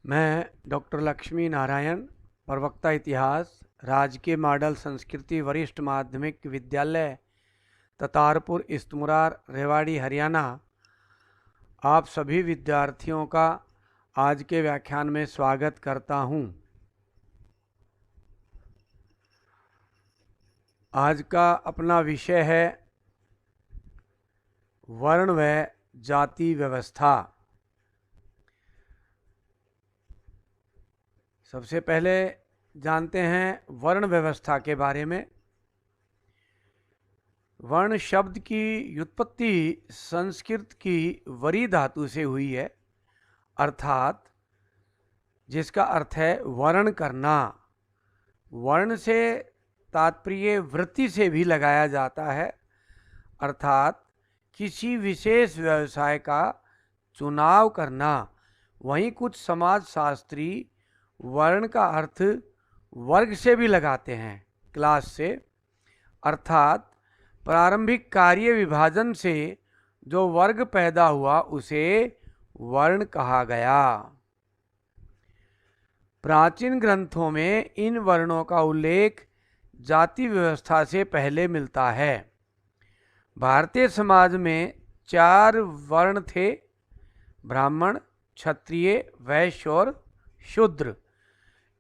मैं डॉक्टर लक्ष्मी नारायण, प्रवक्ता इतिहास, राजकीय मॉडल संस्कृति वरिष्ठ माध्यमिक विद्यालय ततारपुर इस्तमुरार रेवाड़ी हरियाणा, आप सभी विद्यार्थियों का आज के व्याख्यान में स्वागत करता हूं। आज का अपना विषय है वर्ण व जाति व्यवस्था। सबसे पहले जानते हैं वर्ण व्यवस्था के बारे में। वर्ण शब्द की व्युत्पत्ति संस्कृत की वरी धातु से हुई है, अर्थात जिसका अर्थ है वर्ण करना। वर्ण से तात्पर्य वृत्ति से भी लगाया जाता है, अर्थात किसी विशेष व्यवसाय का चुनाव करना। वहीं कुछ समाजशास्त्री वर्ण का अर्थ वर्ग से भी लगाते हैं, क्लास से, अर्थात प्रारंभिक कार्य विभाजन से जो वर्ग पैदा हुआ उसे वर्ण कहा गया। प्राचीन ग्रंथों में इन वर्णों का उल्लेख जाति व्यवस्था से पहले मिलता है। भारतीय समाज में 4 वर्ण थे: ब्राह्मण, क्षत्रिय, वैश्य और शूद्र।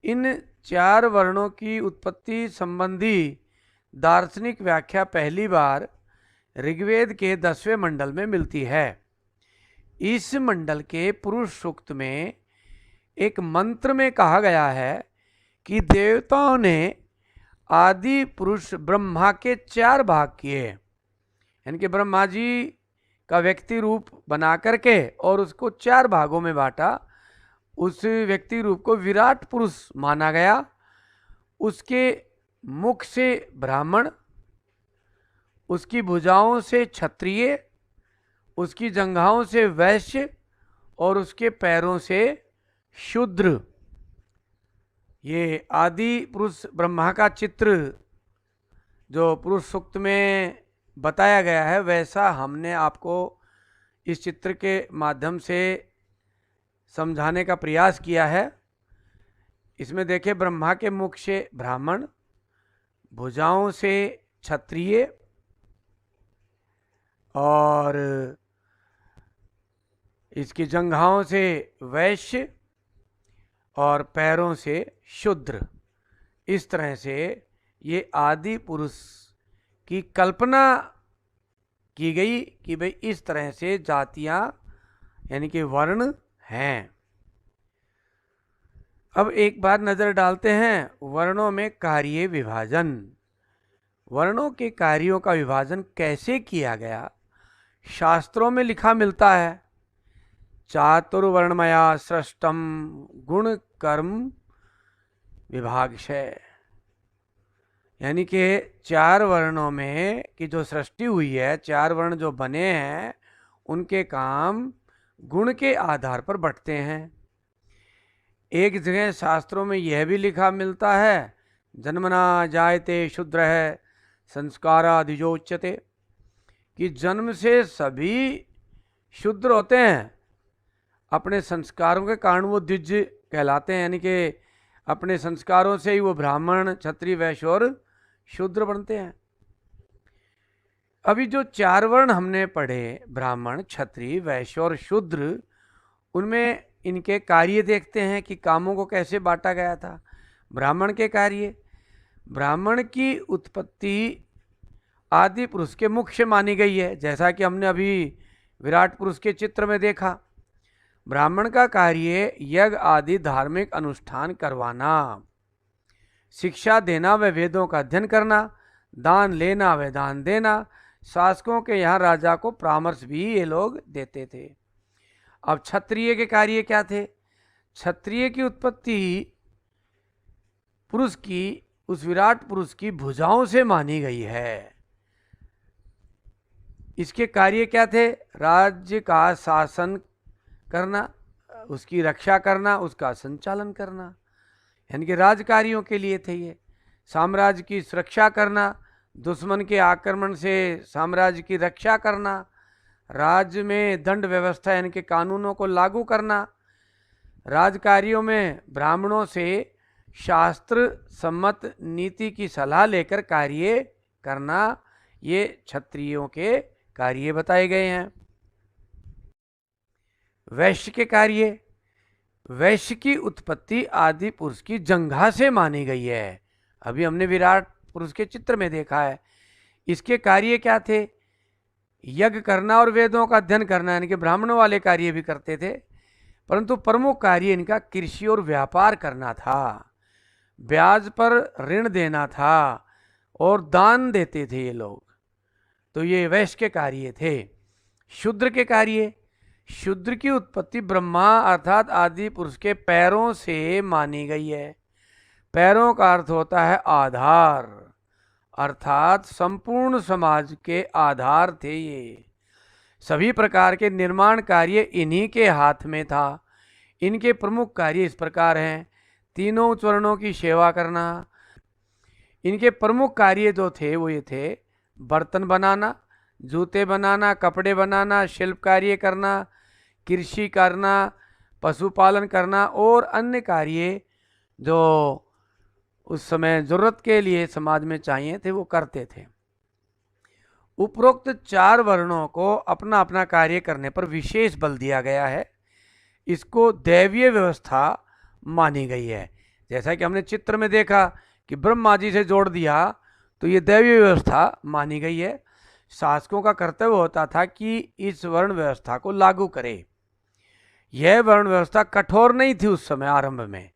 इन 4 वर्णों की उत्पत्ति संबंधी दार्शनिक व्याख्या पहली बार ऋग्वेद के 10वें मंडल में मिलती है। इस मंडल के पुरुष सूक्त में एक मंत्र में कहा गया है कि देवताओं ने आदि पुरुष ब्रह्मा के 4 भाग किए, यानी कि ब्रह्मा जी का व्यक्ति रूप बना करके और उसको 4 भागों में बांटा। उस व्यक्ति रूप को विराट पुरुष माना गया। उसके मुख से ब्राह्मण, उसकी भुजाओं से क्षत्रिय, उसकी जंघाओं से वैश्य और उसके पैरों से शूद्र। ये आदि पुरुष ब्रह्मा का चित्र जो पुरुष सूक्त में बताया गया है, वैसा हमने आपको इस चित्र के माध्यम से समझाने का प्रयास किया है। इसमें देखिए, ब्रह्मा के मुख से ब्राह्मण, भुजाओं से क्षत्रिय और इसकी जंघाओं से वैश्य और पैरों से शूद्र। इस तरह से ये आदि पुरुष की कल्पना की गई कि भाई इस तरह से जातियां यानी कि वर्ण हैं। अब एक बार नजर डालते हैं वर्णों में कार्य विभाजन। वर्णों के कार्यों का विभाजन कैसे किया गया, शास्त्रों में लिखा मिलता है। चातुर्वर्णमया सृष्टम गुण कर्म विभागशय, यानी कि 4 वर्णों में की जो सृष्टि हुई है, 4 वर्ण जो बने हैं, उनके काम गुण के आधार पर बंटते हैं। एक जगह शास्त्रों में यह भी लिखा मिलता है, जन्मना जायते शूद्र है संस्कारादिजोच्यते, कि जन्म से सभी शूद्र होते हैं, अपने संस्कारों के कारण वो द्विज कहलाते हैं, यानी कि अपने संस्कारों से ही वो ब्राह्मण, क्षत्रिय, वैश्य और शूद्र बनते हैं। अभी जो 4 वर्ण हमने पढ़े, ब्राह्मण, क्षत्रिय, वैश्य और शूद्र, उनमें इनके कार्य देखते हैं कि कामों को कैसे बांटा गया था। ब्राह्मण के कार्य, ब्राह्मण की उत्पत्ति आदि पुरुष के मुख से मानी गई है, जैसा कि हमने अभी विराट पुरुष के चित्र में देखा। ब्राह्मण का कार्य यज्ञ आदि धार्मिक अनुष्ठान करवाना, शिक्षा देना व वेदों का अध्ययन करना, दान लेना व दान देना। शासकों के यहाँ राजा को परामर्श भी ये लोग देते थे। अब क्षत्रिय के कार्य क्या थे? क्षत्रिय की उत्पत्ति पुरुष की, उस विराट पुरुष की भुजाओं से मानी गई है। इसके कार्य क्या थे? राज्य का शासन करना, उसकी रक्षा करना, उसका संचालन करना, यानी कि राजकार्यों के लिए थे ये। साम्राज्य की सुरक्षा करना, दुश्मन के आक्रमण से साम्राज्य की रक्षा करना, राज्य में दंड व्यवस्था यानी कि कानूनों को लागू करना, राजकार्यों में ब्राह्मणों से शास्त्र सम्मत नीति की सलाह लेकर कार्य करना, ये क्षत्रियों के कार्य बताए गए हैं। वैश्य के कार्य, वैश्य की उत्पत्ति आदि पुरुष की जंघा से मानी गई है। अभी हमने विराट पुरुष के चित्र में देखा है। इसके कार्य क्या थे? यज्ञ करना और वेदों का अध्ययन करना, यानी कि ब्राह्मणों वाले कार्य भी करते थे, परंतु प्रमुख कार्य इनका कृषि और व्यापार करना था, ब्याज पर ऋण देना था और दान देते थे ये लोग। तो ये वैश्य के कार्य थे। शूद्र के कार्य, शूद्र की उत्पत्ति ब्रह्मा अर्थात आदि पुरुष के पैरों से मानी गई है। पैरों का अर्थ होता है आधार, अर्थात संपूर्ण समाज के आधार थे ये। सभी प्रकार के निर्माण कार्य इन्हीं के हाथ में था। इनके प्रमुख कार्य इस प्रकार हैं: तीनों चरणों की सेवा करना। इनके प्रमुख कार्य जो थे वो ये थे: बर्तन बनाना, जूते बनाना, कपड़े बनाना, शिल्प कार्य करना, कृषि करना, पशुपालन करना और अन्य कार्य जो उस समय जरूरत के लिए समाज में चाहिए थे वो करते थे। उपरोक्त चार वर्णों को अपना अपना कार्य करने पर विशेष बल दिया गया है। इसको दैवीय व्यवस्था मानी गई है। जैसा कि हमने चित्र में देखा कि ब्रह्मा जी से जोड़ दिया, तो ये दैवीय व्यवस्था मानी गई है। शासकों का कर्तव्य होता था कि इस वर्ण व्यवस्था को लागू करे। यह वर्ण व्यवस्था कठोर नहीं थी उस समय आरंभ में।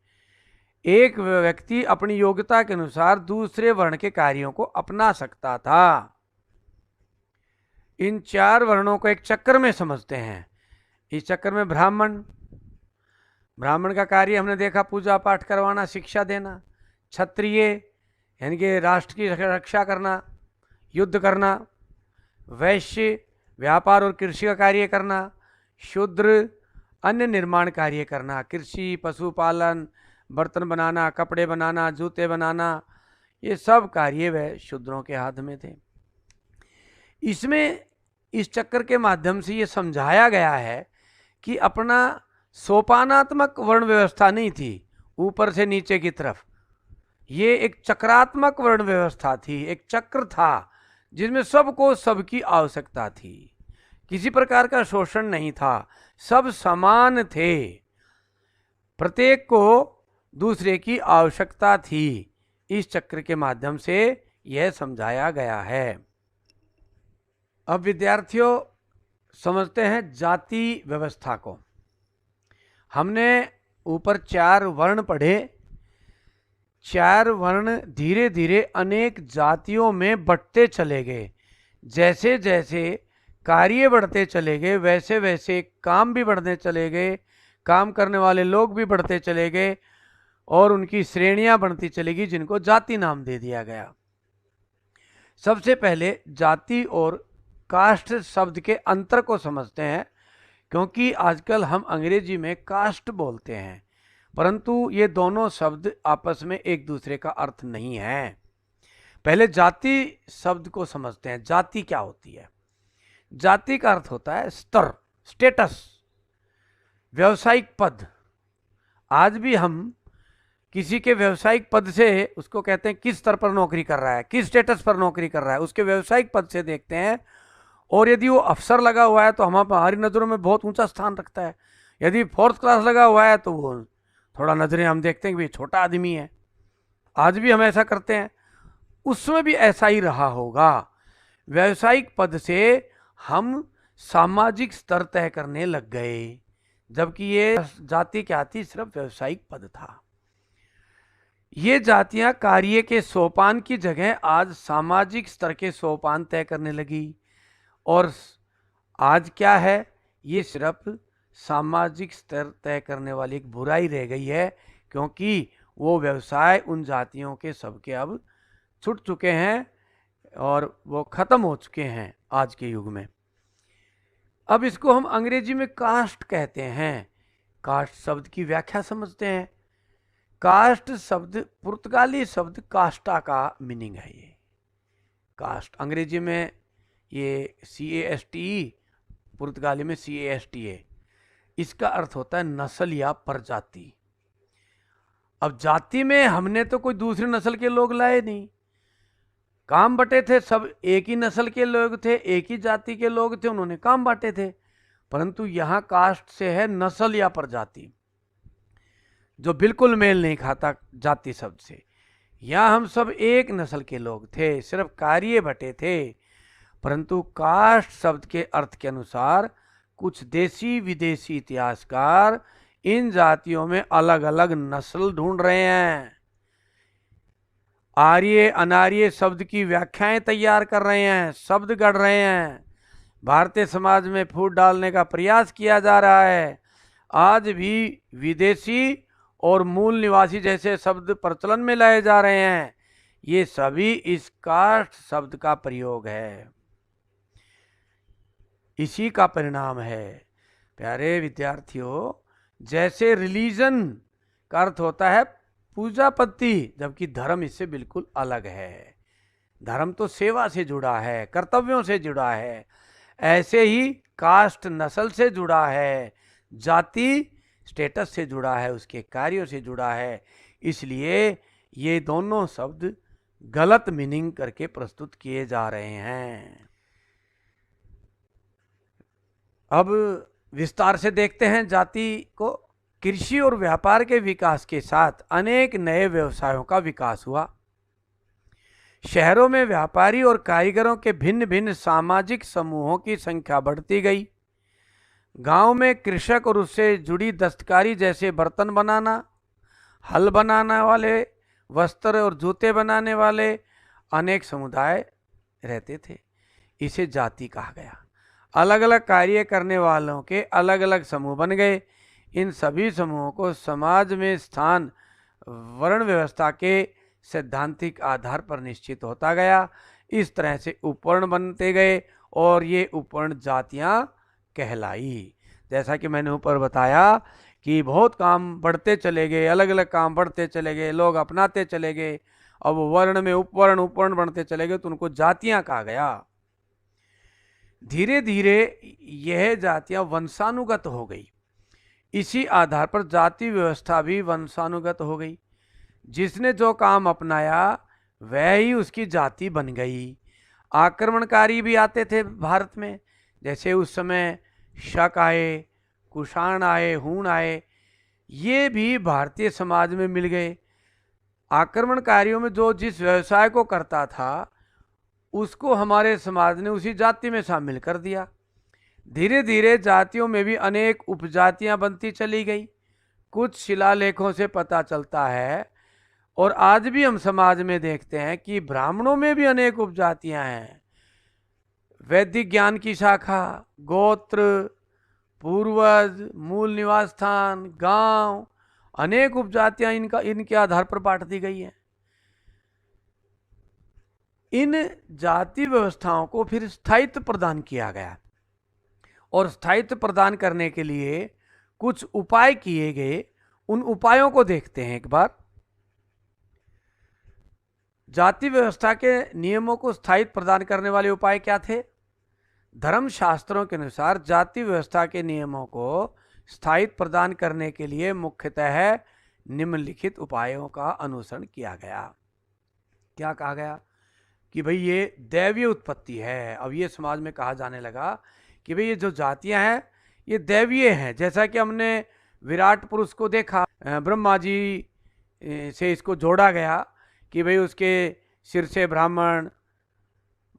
एक व्यक्ति अपनी योग्यता के अनुसार दूसरे वर्ण के कार्यों को अपना सकता था। इन चार वर्णों को एक चक्र में समझते हैं। इस चक्र में ब्राह्मण का कार्य हमने देखा, पूजा पाठ करवाना, शिक्षा देना। क्षत्रिय यानी कि राष्ट्र की रक्षा करना, युद्ध करना। वैश्य व्यापार और कृषि का कार्य करना। शूद्र अन्य निर्माण कार्य करना, कृषि, पशुपालन, बर्तन बनाना, कपड़े बनाना, जूते बनाना, ये सब कार्य वह शूद्रों के हाथ में थे। इसमें इस चक्र के माध्यम से ये समझाया गया है कि अपना सोपानात्मक वर्ण व्यवस्था नहीं थी ऊपर से नीचे की तरफ, ये एक चक्रात्मक वर्ण व्यवस्था थी। एक चक्र था जिसमें सबको सबकी आवश्यकता थी, किसी प्रकार का शोषण नहीं था, सब समान थे, प्रत्येक को दूसरे की आवश्यकता थी। इस चक्र के माध्यम से यह समझाया गया है। अब विद्यार्थियों समझते हैं जाति व्यवस्था को। हमने ऊपर चार वर्ण पढ़े। चार वर्ण धीरे धीरे अनेक जातियों में बढ़ते चले गए। जैसे जैसे कार्य बढ़ते चले गए वैसे वैसे काम भी बढ़ने चले गए, काम करने वाले लोग भी बढ़ते चले गए और उनकी श्रेणियां बढ़ती चलेगी, जिनको जाति नाम दे दिया गया। सबसे पहले जाति और कास्ट शब्द के अंतर को समझते हैं, क्योंकि आजकल हम अंग्रेजी में कास्ट बोलते हैं, परंतु ये दोनों शब्द आपस में एक दूसरे का अर्थ नहीं है। पहले जाति शब्द को समझते हैं। जाति क्या होती है? जाति का अर्थ होता है स्तर, स्टेटस, व्यावसायिक पद। आज भी हम किसी के व्यावसायिक पद से उसको कहते हैं किस स्तर पर नौकरी कर रहा है, किस स्टेटस पर नौकरी कर रहा है, उसके व्यावसायिक पद से देखते हैं। और यदि वो अफसर लगा हुआ है तो हमारी नज़रों में बहुत ऊंचा स्थान रखता है। यदि 4th क्लास लगा हुआ है तो वो थोड़ा नज़रें हम देखते हैं कि छोटा आदमी है। आज भी हम ऐसा करते हैं, उसमें भी ऐसा ही रहा होगा। व्यावसायिक पद से हम सामाजिक स्तर तय करने लग गए, जबकि ये जाति क्या थी? सिर्फ व्यावसायिक पद था। ये जातियां कार्य के सोपान की जगह आज सामाजिक स्तर के सोपान तय करने लगी। और आज क्या है? ये सिर्फ सामाजिक स्तर तय करने वाली एक बुराई रह गई है, क्योंकि वो व्यवसाय उन जातियों के सबके अब छूट चुके हैं और वो खत्म हो चुके हैं आज के युग में। अब इसको हम अंग्रेजी में कास्ट कहते हैं। कास्ट शब्द की व्याख्या समझते हैं। कास्ट शब्द पुर्तगाली शब्द कास्टा का मीनिंग है। ये कास्ट अंग्रेजी में ये CASTE, पुर्तगाली में CASTA। इसका अर्थ होता है नस्ल या प्रजाति। अब जाति में हमने तो कोई दूसरी नस्ल के लोग लाए नहीं, काम बटे थे, सब एक ही नस्ल के लोग थे, एक ही जाति के लोग थे, उन्होंने काम बांटे थे। परंतु यहाँ कास्ट से है नस्ल या प्रजाति, जो बिल्कुल मेल नहीं खाता जाति शब्द से। यहाँ हम सब एक नस्ल के लोग थे, सिर्फ कार्य बटे थे। परंतु कास्ट शब्द के अर्थ के अनुसार कुछ देशी विदेशी इतिहासकार इन जातियों में अलग अलग नस्ल ढूंढ रहे हैं, आर्य अनार्य शब्द की व्याख्याएं तैयार कर रहे हैं, शब्द गढ़ रहे हैं, भारतीय समाज में फूट डालने का प्रयास किया जा रहा है। आज भी विदेशी और मूल निवासी जैसे शब्द प्रचलन में लाए जा रहे हैं। ये सभी इस कास्ट शब्द का प्रयोग है, इसी का परिणाम है। प्यारे विद्यार्थियों, जैसे रिलीजन का अर्थ होता है पूजा पद्धति, जबकि धर्म इससे बिल्कुल अलग है। धर्म तो सेवा से जुड़ा है, कर्तव्यों से जुड़ा है। ऐसे ही कास्ट नस्ल से जुड़ा है, जाति स्टेटस से जुड़ा है, उसके कार्यों से जुड़ा है। इसलिए ये दोनों शब्द गलत मीनिंग करके प्रस्तुत किए जा रहे हैं। अब विस्तार से देखते हैं जाति को। कृषि और व्यापार के विकास के साथ अनेक नए व्यवसायों का विकास हुआ। शहरों में व्यापारी और कारीगरों के भिन्न भिन्न सामाजिक समूहों की संख्या बढ़ती गई। गांव में कृषक और उससे जुड़ी दस्तकारी जैसे बर्तन बनाना, हल बनाने वाले, वस्त्र और जूते बनाने वाले अनेक समुदाय रहते थे। इसे जाति कहा गया। अलग अलग कार्य करने वालों के अलग अलग समूह बन गए। इन सभी समूहों को समाज में स्थान वर्ण व्यवस्था के सैद्धांतिक आधार पर निश्चित होता गया। इस तरह से उपवर्ण बनते गए और ये उपवर्ण जातियां कहलाई। जैसा कि मैंने ऊपर बताया कि बहुत काम बढ़ते चले गए, अलग अलग काम बढ़ते चले गए, लोग अपनाते चले गए। अब वर्ण में उपवर्ण उपवर्ण बढ़ते चले गए तो उनको जातियां कहा गया। धीरे धीरे यह जातियां वंशानुगत हो गई। इसी आधार पर जाति व्यवस्था भी वंशानुगत हो गई। जिसने जो काम अपनाया वह ही उसकी जाति बन गई। आक्रमणकारी भी आते थे भारत में, जैसे उस समय शक आए, कुषाण आए, हूण आए, ये भी भारतीय समाज में मिल गए। आक्रमणकारियों में जो जिस व्यवसाय को करता था उसको हमारे समाज ने उसी जाति में शामिल कर दिया। धीरे धीरे जातियों में भी अनेक उपजातियां बनती चली गई। कुछ शिलालेखों से पता चलता है और आज भी हम समाज में देखते हैं कि ब्राह्मणों में भी अनेक उपजातियां हैं। वैदिक ज्ञान की शाखा, गोत्र, पूर्वज, मूल निवास स्थान, गांव, अनेक उपजातियां इनके आधार पर बांट दी गई हैं। इन जाति व्यवस्थाओं को फिर स्थायित्व प्रदान किया गया और स्थायित्व प्रदान करने के लिए कुछ उपाय किए गए। उन उपायों को देखते हैं एक बार। जाति व्यवस्था के नियमों को स्थायित्व प्रदान करने वाले उपाय क्या थे? धर्म शास्त्रों के अनुसार जाति व्यवस्था के नियमों को स्थायित्व प्रदान करने के लिए मुख्यतः निम्नलिखित उपायों का अनुसरण किया गया। क्या कहा गया? कि भाई ये दैवीय उत्पत्ति है। अब ये समाज में कहा जाने लगा कि भाई ये जो जातियां हैं ये दैवीय हैं। जैसा कि हमने विराट पुरुष को देखा, ब्रह्मा जी से इसको जोड़ा गया कि भाई उसके सिर से ब्राह्मण,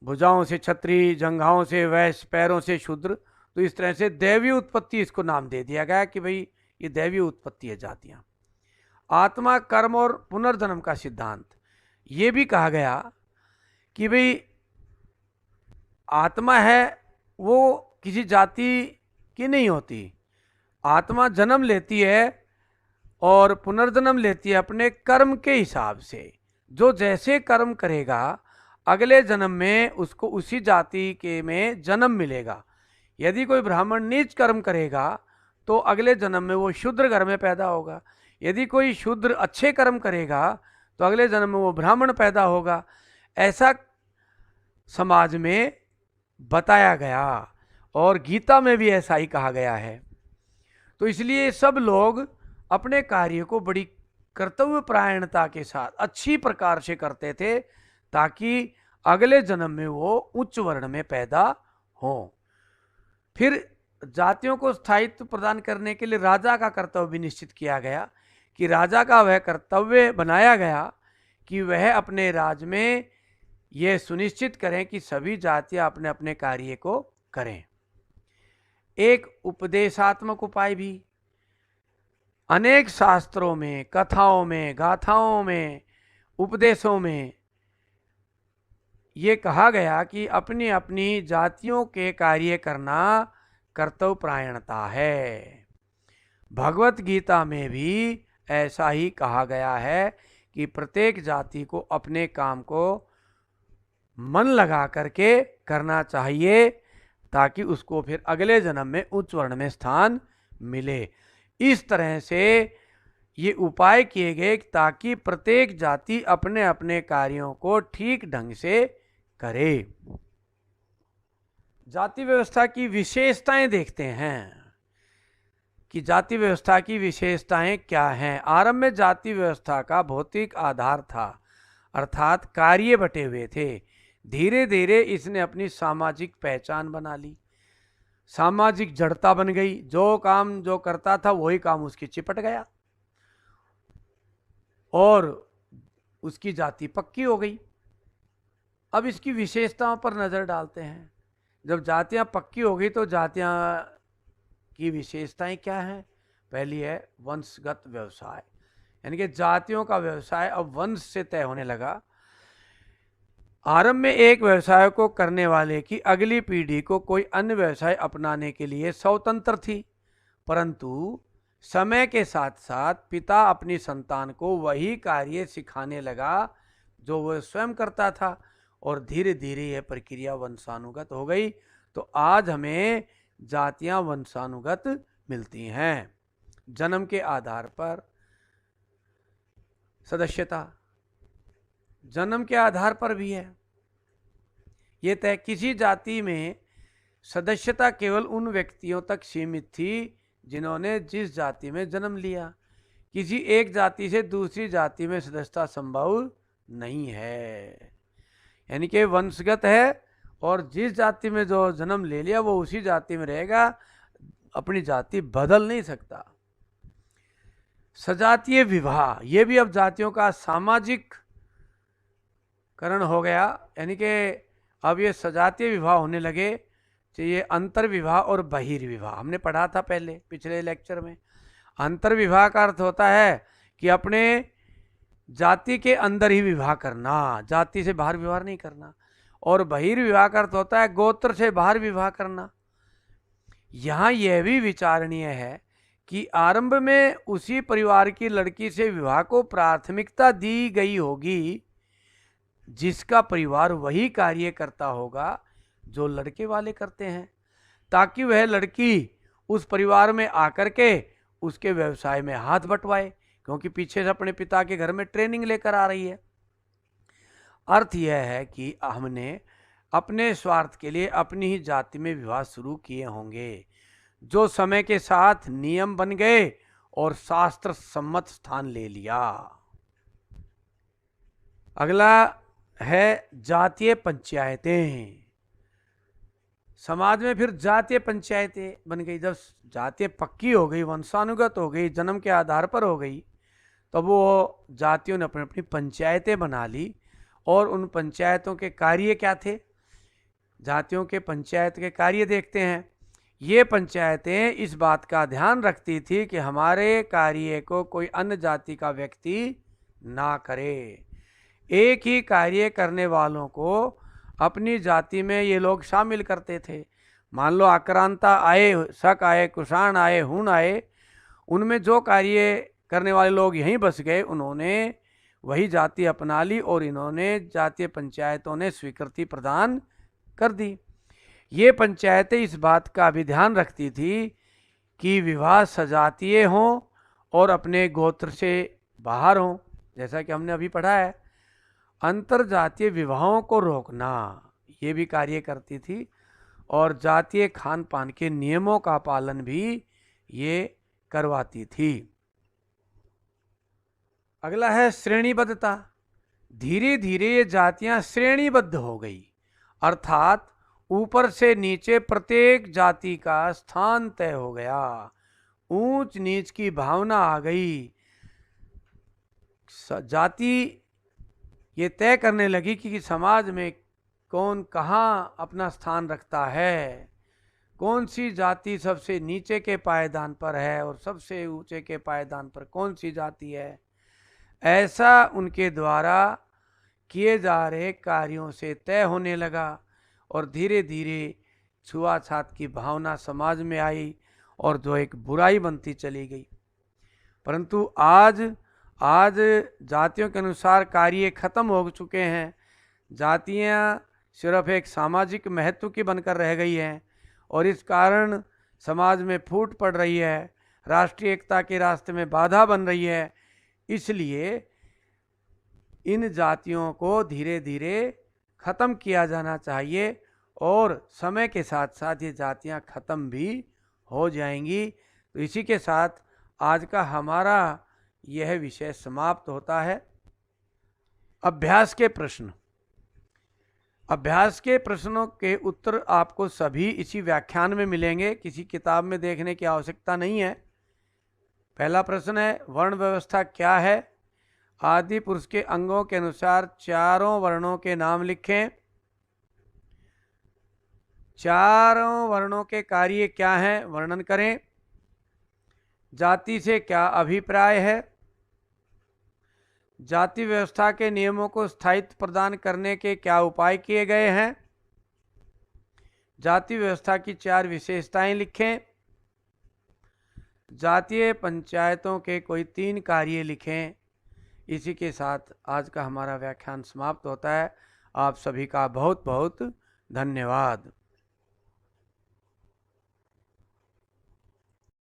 भुजाओं से क्षत्रिय, जंघाओं से वैश्य, पैरों से शूद्र। तो इस तरह से दैवीय उत्पत्ति इसको नाम दे दिया गया कि भाई ये दैवीय उत्पत्ति है जातियां। आत्मा, कर्म और पुनर्जन्म का सिद्धांत, ये भी कहा गया कि भाई आत्मा है वो किसी जाति की नहीं होती। आत्मा जन्म लेती है और पुनर्जन्म लेती है अपने कर्म के हिसाब से। जो जैसे कर्म करेगा अगले जन्म में उसको उसी जाति के में जन्म मिलेगा। यदि कोई ब्राह्मण नीच कर्म करेगा तो अगले जन्म में वो शूद्र घर में पैदा होगा। यदि कोई शूद्र अच्छे कर्म करेगा तो अगले जन्म में वो ब्राह्मण पैदा होगा। ऐसा समाज में बताया गया और गीता में भी ऐसा ही कहा गया है। तो इसलिए सब लोग अपने कार्य को बड़ी कर्तव्य परायणता के साथ अच्छी प्रकार से करते थे, ताकि अगले जन्म में वो उच्च वर्ण में पैदा हो। फिर जातियों को स्थायित्व प्रदान करने के लिए राजा का कर्तव्य भी निश्चित किया गया, कि राजा का वह कर्तव्य बनाया गया कि वह अपने राज्य में यह सुनिश्चित करें कि सभी जातियां अपने अपने कार्य को करें। एक उपदेशात्मक उपाय भी अनेक शास्त्रों में, कथाओं में, गाथाओं में, उपदेशों में ये कहा गया कि अपनी अपनी जातियों के कार्य करना कर्तव्य परायणता है। भगवत गीता में भी ऐसा ही कहा गया है कि प्रत्येक जाति को अपने काम को मन लगा करके करना चाहिए, ताकि उसको फिर अगले जन्म में उच्च वर्ण में स्थान मिले। इस तरह से ये उपाय किए गए ताकि प्रत्येक जाति अपने अपने कार्यों को ठीक ढंग से करे। जाति व्यवस्था की विशेषताएं देखते हैं कि जाति व्यवस्था की विशेषताएं क्या हैं। आरंभ में जाति व्यवस्था का भौतिक आधार था, अर्थात कार्य बटे हुए थे। धीरे धीरे इसने अपनी सामाजिक पहचान बना ली, सामाजिक जड़ता बन गई। जो काम जो करता था वही काम उसकी चिपट गया और उसकी जाति पक्की हो गई। अब इसकी विशेषताओं पर नजर डालते हैं। जब जातियां पक्की हो गई तो जातियां की विशेषताएं क्या हैं? पहली है वंशगत व्यवसाय, यानी कि जातियों का व्यवसाय अब वंश से तय होने लगा। आरंभ में एक व्यवसाय को करने वाले की अगली पीढ़ी को कोई अन्य व्यवसाय अपनाने के लिए स्वतंत्र थी, परंतु समय के साथ साथ पिता अपनी संतान को वही कार्य सिखाने लगा जो वह स्वयं करता था, और धीरे धीरे यह प्रक्रिया वंशानुगत हो गई। तो आज हमें जातियां वंशानुगत मिलती हैं। जन्म के आधार पर सदस्यता जन्म के आधार पर भी है। ये तय किसी जाति में सदस्यता केवल उन व्यक्तियों तक सीमित थी जिन्होंने जिस जाति में जन्म लिया। किसी एक जाति से दूसरी जाति में सदस्यता संभव नहीं है, यानी कि वंशगत है और जिस जाति में जो जन्म ले लिया वो उसी जाति में रहेगा, अपनी जाति बदल नहीं सकता। सजातीय विवाह, ये भी अब जातियों का सामाजिक करण हो गया, यानी कि अब ये सजातीय विवाह होने लगे। ये अंतर विवाह और बहिर्विवाह हमने पढ़ा था पहले पिछले लेक्चर में। अंतर विवाह का अर्थ होता है कि अपने जाति के अंदर ही विवाह करना, जाति से बाहर विवाह नहीं करना। और बहिर्विवाह का अर्थ होता है गोत्र से बाहर विवाह करना। यहाँ यह भी विचारणीय है कि आरंभ में उसी परिवार की लड़की से विवाह को प्राथमिकता दी गई होगी जिसका परिवार वही कार्य करता होगा जो लड़के वाले करते हैं, ताकि वह लड़की उस परिवार में आकर के उसके व्यवसाय में हाथ बंटवाए, क्योंकि पीछे से अपने पिता के घर में ट्रेनिंग लेकर आ रही है। अर्थ यह है कि हमने अपने स्वार्थ के लिए अपनी ही जाति में विवाह शुरू किए होंगे, जो समय के साथ नियम बन गए और शास्त्र सम्मत स्थान ले लिया। अगला है जातीय पंचायतें। समाज में फिर जातीय पंचायतें बन गई। जब जातीय पक्की हो गई, वंशानुगत हो गई, जन्म के आधार पर हो गई, तब वो जातियों ने अपनी अपनी पंचायतें बना ली। और उन पंचायतों के कार्य क्या थे? जातियों के पंचायत के कार्य देखते हैं। ये पंचायतें इस बात का ध्यान रखती थी कि हमारे कार्य को कोई अन्य जाति का व्यक्ति ना करे। एक ही कार्य करने वालों को अपनी जाति में ये लोग शामिल करते थे। मान लो आक्रांता आए, शक आए, कुषाण आए, हूण आए, उनमें जो कार्य करने वाले लोग यहीं बस गए, उन्होंने वही जाति अपना ली और इन्होंने जातीय पंचायतों ने स्वीकृति प्रदान कर दी। ये पंचायतें इस बात का भी ध्यान रखती थी कि विवाह सजातीय हों और अपने गोत्र से बाहर हों, जैसा कि हमने अभी पढ़ा है। अंतर जातीय विवाहों को रोकना ये भी कार्य करती थी, और जातीय खान पान के नियमों का पालन भी ये करवाती थी। अगला है श्रेणीबद्धता। धीरे धीरे ये जातियां श्रेणीबद्ध हो गई, अर्थात ऊपर से नीचे प्रत्येक जाति का स्थान तय हो गया, ऊंच नीच की भावना आ गई। जाति ये तय करने लगी कि समाज में कौन कहाँ अपना स्थान रखता है, कौन सी जाति सबसे नीचे के पायदान पर है और सबसे ऊंचे के पायदान पर कौन सी जाति है। ऐसा उनके द्वारा किए जा रहे कार्यों से तय होने लगा और धीरे धीरे छुआछात की भावना समाज में आई और जो एक बुराई बनती चली गई। परंतु आज जातियों के अनुसार कार्य खत्म हो चुके हैं। जातियां सिर्फ एक सामाजिक महत्व की बनकर रह गई हैं और इस कारण समाज में फूट पड़ रही है, राष्ट्रीय एकता के रास्ते में बाधा बन रही है। इसलिए इन जातियों को धीरे धीरे खत्म किया जाना चाहिए और समय के साथ साथ ये जातियां खत्म भी हो जाएंगी। तो इसी के साथ आज का हमारा यह विषय समाप्त होता है। अभ्यास के प्रश्न। अभ्यास के प्रश्नों के उत्तर आपको सभी इसी व्याख्यान में मिलेंगे, किसी किताब में देखने की आवश्यकता नहीं है। पहला प्रश्न है, वर्ण व्यवस्था क्या है? आदि पुरुष के अंगों के अनुसार चारों वर्णों के नाम लिखें। चारों वर्णों के कार्य क्या हैं, वर्णन करें। जाति से क्या अभिप्राय है? जाति व्यवस्था के नियमों को स्थायित्व प्रदान करने के क्या उपाय किए गए हैं? जाति व्यवस्था की 4 विशेषताएं लिखें। जातीय पंचायतों के कोई 3 कार्य लिखें। इसी के साथ आज का हमारा व्याख्यान समाप्त होता है। आप सभी का बहुत बहुत धन्यवाद।